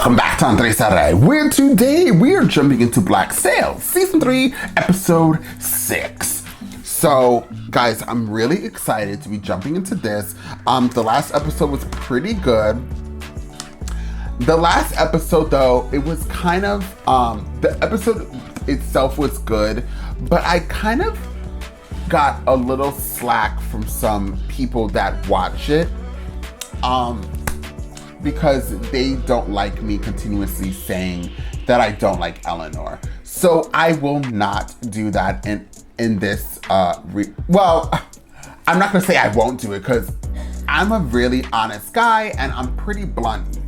Welcome back to Andres Array, where today we are jumping into Black Sail, Season 3, Episode 6. So, guys, I'm really excited to be jumping into this. The last episode was pretty good. The last episode, though, it was kind of, the episode itself was good, but I kind of got a little slack from some people that watch it. Because they don't like me continuously saying that I don't like Eleanor. So I will not do that in this, well, I'm not gonna say I won't do it because I'm a really honest guy and I'm pretty blunt.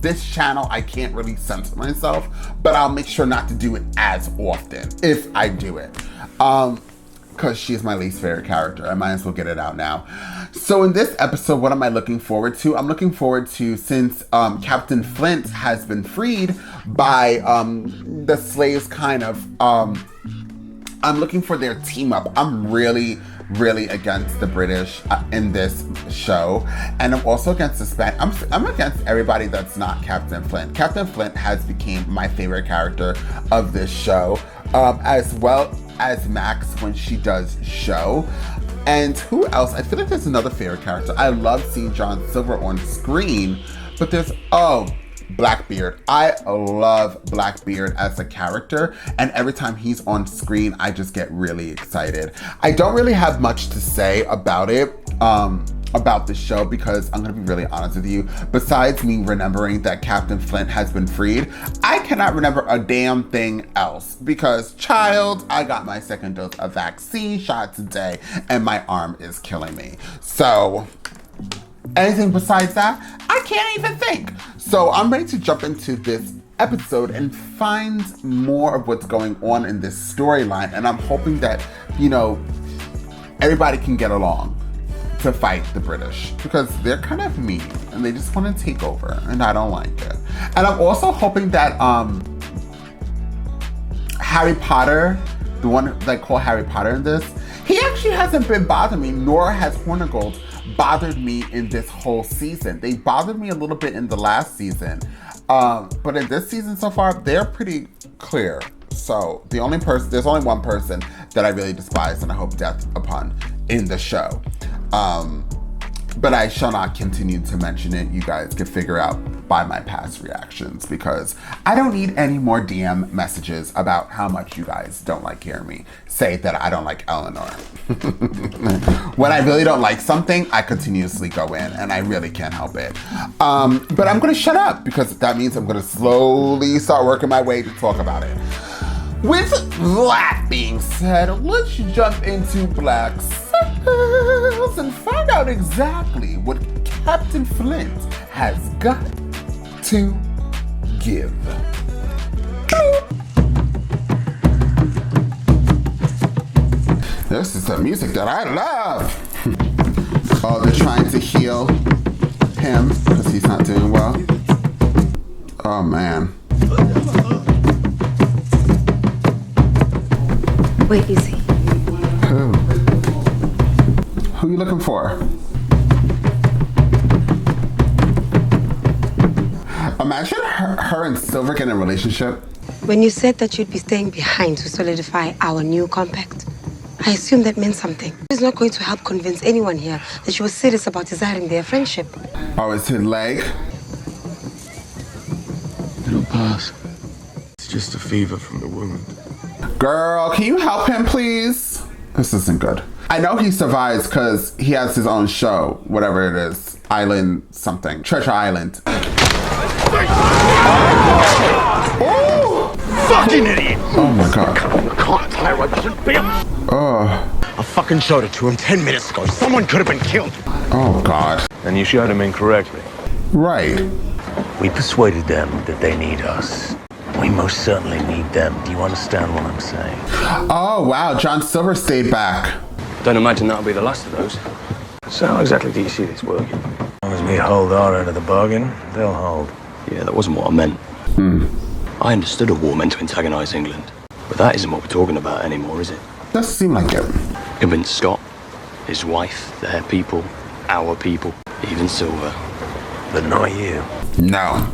This channel, I can't really censor myself, but I'll make sure not to do it as often if I do it. Because she's my least favorite character. I might as well get it out now. So in this episode, what am I looking forward to? I'm looking forward to, since Captain Flint has been freed by the slaves kind of, I'm looking for their team up. I'm really against the British in this show. And I'm also against the Spanish. I'm against everybody that's not Captain Flint. Captain Flint has become my favorite character of this show, as well as Max when she does show. And who else? I feel like there's another favorite character. I love seeing John Silver on screen, but there's, Blackbeard. I love Blackbeard as a character, and every time he's on screen, I just get really excited. I don't really have much to say about it, about the show, because I'm gonna be really honest with you. Besides me remembering that Captain Flint has been freed, I cannot remember a damn thing else because, child, I got my second dose of vaccine shot today and my arm is killing me. So anything besides that, I can't even think. So I'm ready to jump into this episode and find more of what's going on in this storyline, and I'm hoping that, you know, everybody can get along to fight the British, because they're kind of mean and they just want to take over, and I don't like it. And I'm also hoping that Harry Potter, the one they call Harry Potter in this, he actually hasn't been bothering me, nor has Hornigold bothered me in this whole season. They bothered me a little bit in the last season, but in this season so far, they're pretty clear. So there's only one person that I really despise and I hope death upon in the show. But I shall not continue to mention it. You guys can figure out by my past reactions, because I don't need any more DM messages about how much you guys don't like hearing me say that I don't like Eleanor. When I really don't like something, I continuously go in and I really can't help it. But I'm gonna shut up because that means I'm gonna slowly start working my way to talk about it. With that being said, let's jump into Black Sails and find out exactly what Captain Flint has got to give. This is the music that I love. Oh, they're trying to heal him because he's not doing well. Oh, man. Wait, easy. Who? Who are you looking for? Imagine her and Silver getting a relationship. When you said that you'd be staying behind to solidify our new compact, I assumed that meant something. He's not going to help convince anyone here that you were serious about desiring their friendship. Oh, it's his leg? It'll pass. It's just a fever from the wound. Girl, can you help him, please? This isn't good. I know he survives because he has his own show, whatever it is. Island something. Treasure Island. Oh! Fucking idiot! Oh my god. I can't tell what this should be. Oh. I fucking showed it to him 10 minutes ago. Someone could have been killed. Oh god. And you showed him incorrectly. Right. We persuaded them that they need us. We most certainly need them. Do you understand what I'm saying? Oh wow, John Silver stayed back. Don't imagine that'll be the last of those. So how exactly do you see this working? As long as we hold our end of the bargain, they'll hold. Yeah, that wasn't what I meant. I understood a war meant to antagonize England, but that isn't what we're talking about anymore, is it? Doesn't seem like it. Convince Scott, his wife, their people, our people, even Silver. But not you. No.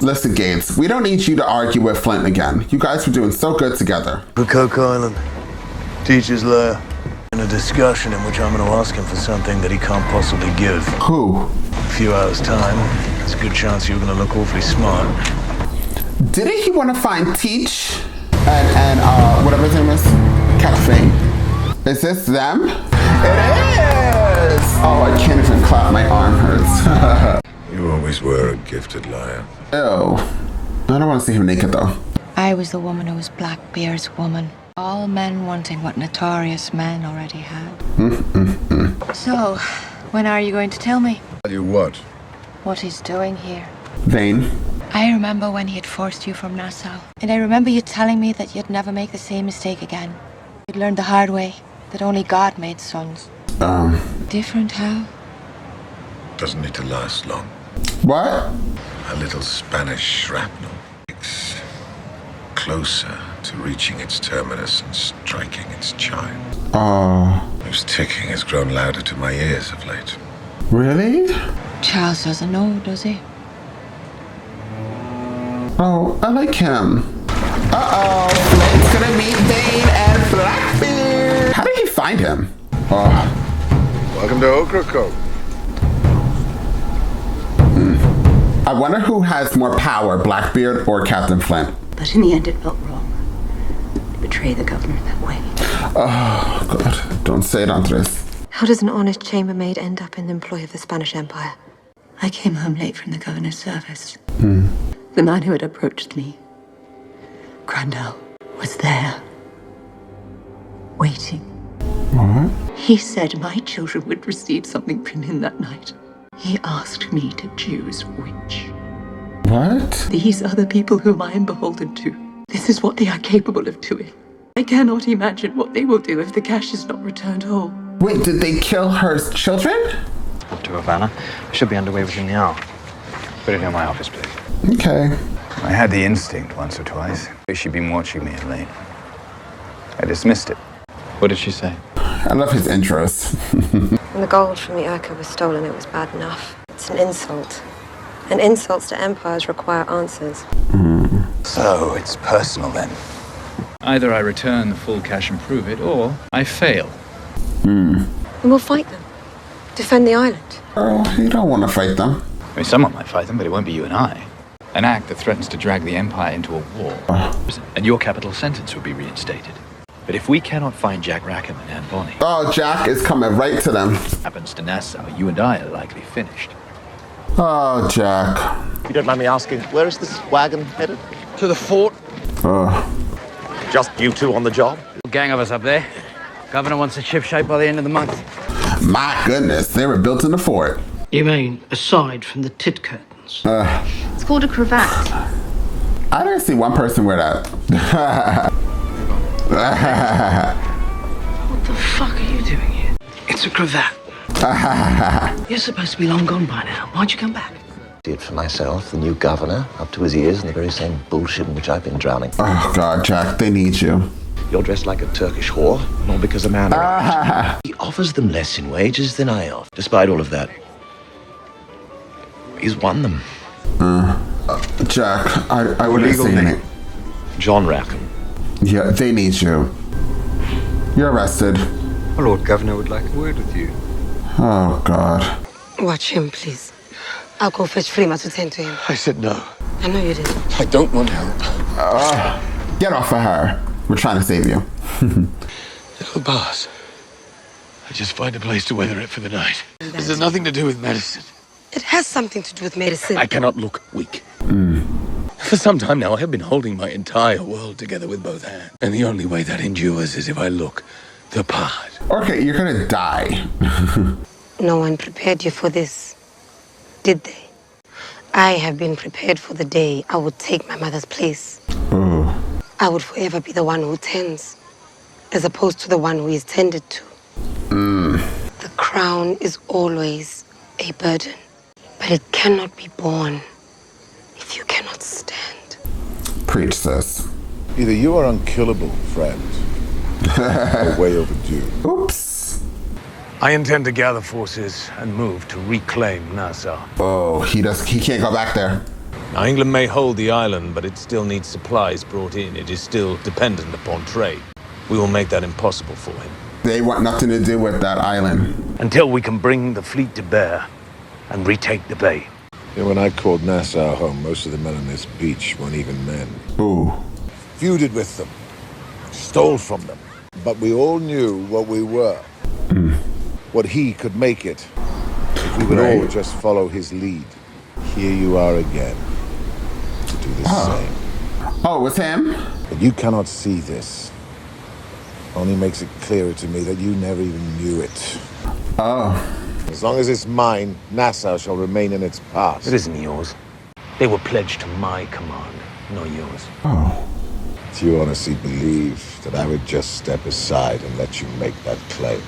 Listen, Gates, we don't need you to argue with Flint again. You guys were doing so good together. Cook Island. Teacher's lair. In a discussion in which I'm going to ask him for something that he can't possibly give. Who? A few hours' time. There's a good chance you're going to look awfully smart. Didn't he want to find Teach and whatever his name is? Cafe. Is this them? It is! Oh, I can't even clap. My arm hurts. You always were a gifted liar. Ew. I don't want to see him naked, though. I was the woman who was Blackbeard's woman. All men wanting what notorious men already had. So, when are you going to tell me? Tell you what? What he's doing here. Vane. I remember when he had forced you from Nassau. And I remember you telling me that you'd never make the same mistake again. You'd learned the hard way, that only God made sons. Different how? Doesn't need to last long. What? A little Spanish shrapnel. It's closer to reaching its terminus and striking its chime. Whose ticking has grown louder to my ears of late. Really? Charles doesn't know, does he? Oh, I like him. Uh-oh, Flint's gonna meet Vane and Blackbeard. How did he find him? Welcome to Okra Cove. I wonder who has more power, Blackbeard or Captain Flint. But in the end, it felt wrong to betray the governor that way. Oh, God. Don't say it, Andres. How does an honest chambermaid end up in the employ of the Spanish Empire? I came home late from the governor's service. The man who had approached me, Grandel, was there, waiting. What? He said my children would receive something from him that night. He asked me to choose which. What? These are the people whom I am beholden to. This is what they are capable of doing. I cannot imagine what they will do if the cash is not returned whole. Wait, did they kill her children? Up to Havana. Should be underway within the hour. Put it in my office, please. Okay. I had the instinct once or twice. She'd been watching me of late. I dismissed it. What did she say? I love his intros. When the gold from the Urca was stolen, it was bad enough. It's an insult. And insults to empires require answers. So, it's personal then. Either I return the full cash and prove it, or I fail. And we'll fight them. Defend the island. Girl, you don't want to fight them. I mean, someone might fight them, but it won't be you and I. An act that threatens to drag the Empire into a war. And your capital sentence would be reinstated. But if we cannot find Jack Rackham and Anne Bonny... Oh, Jack is coming right to them. ...happens to Nassau, you and I are likely finished. Oh, Jack. If you don't mind me asking, where is this wagon headed? To the fort. Just you two on the job? Gang of us up there. Governor wants a ship shape by the end of the month. My goodness, they were built in the fort. You mean, aside from the tit curtains? It's called a cravat. I didn't see one person wear that. What the fuck are you doing here? It's a cravat. You're supposed to be long gone by now. Why'd you come back? See it for myself, the new governor, up to his ears in the very same bullshit in which I've been drowning. Oh, God, Jack, they need you. You're dressed like a Turkish whore, not because a man arrived. He offers them less in wages than I offer. Despite all of that, he's won them. Jack, I would have seen it. John Rackham. Yeah, they need you. You're arrested. My Lord Governor would like a word with you. Oh, God. Watch him, please. I'll go fetch Frima to tend to him. I said no. I know you did. I don't want help. Get off of her. We're trying to save you. Little boss. I just find a place to weather it for the night. This has nothing to do with medicine. It has something to do with medicine. I cannot look weak. For some time now, I have been holding my entire world together with both hands. And the only way that endures is if I look the part. Okay, you're gonna die. No one prepared you for this, did they? I have been prepared for the day I would take my mother's place. I would forever be the one who tends, as opposed to the one who is tended to. The crown is always a burden, but it cannot be borne if you cannot stand. Preach, sis. Either you are unkillable, friend, or way overdue. Oops. I intend to gather forces and move to reclaim Nassau. Oh, he can't go back there. Now, England may hold the island, but it still needs supplies brought in. It is still dependent upon trade. We will make that impossible for him. They want nothing to do with that island. Until we can bring the fleet to bear and retake the bay. Yeah, when I called Nassau home, most of the men on this beach weren't even men. Ooh. Feuded with them. Stole from them. But we all knew what we were. What he could make it. If we would all just follow his lead. Here you are again. To do the same. Oh, it's him? But you cannot see this. Only makes it clearer to me that you never even knew it. Oh. As long as it's mine, Nassau shall remain in its past. It isn't yours. They were pledged to my command, not yours. Oh. Do you honestly believe that I would just step aside and let you make that claim?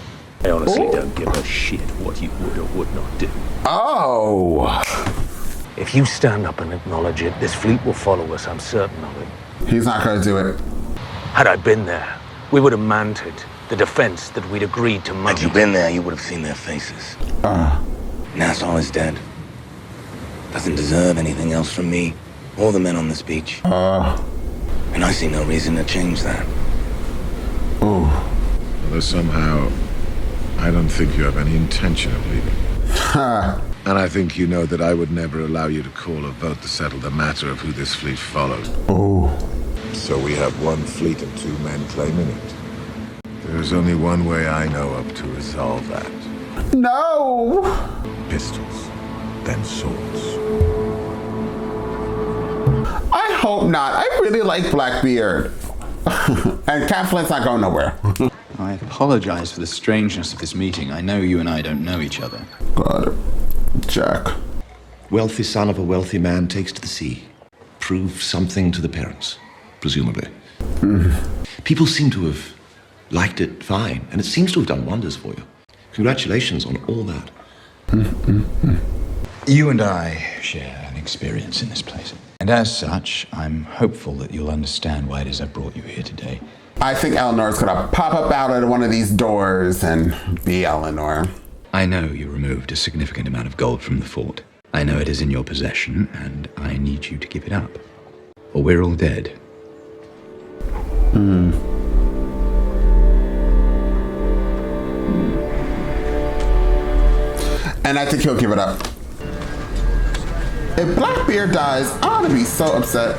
I honestly don't give a shit what you would or would not do. Oh. If you stand up and acknowledge it, this fleet will follow us, I'm certain of it. He's not gonna do it. Had I been there, we would have mounted the defense that we'd agreed to mount. Had you been there, you would have seen their faces. Nassau is dead. Doesn't deserve anything else from me or the men on this beach. And I see no reason to change that. Although somehow, I don't think you have any intention of leaving. And I think you know that I would never allow you to call a vote to settle the matter of who this fleet followed. So we have one fleet and 2 men claiming it. There's only one way I know of to resolve that. No! Pistols, then swords. I hope not. I really like Blackbeard. And Cat Flint's not going nowhere. I apologize for the strangeness of this meeting. I know you and I don't know each other. Got it. Jack. Wealthy son of a wealthy man takes to the sea. Prove something to the parents, presumably. People seem to have liked it fine, and it seems to have done wonders for you. Congratulations on all that. You and I share an experience in this place. And as such, I'm hopeful that you'll understand why it is I brought you here today. I think Eleanor's gonna pop up out of one of these doors and be Eleanor. I know you removed a significant amount of gold from the fort. I know it is in your possession, and I need you to give it up. Or we're all dead. And I think he'll give it up. If Blackbeard dies, I'm gonna be so upset.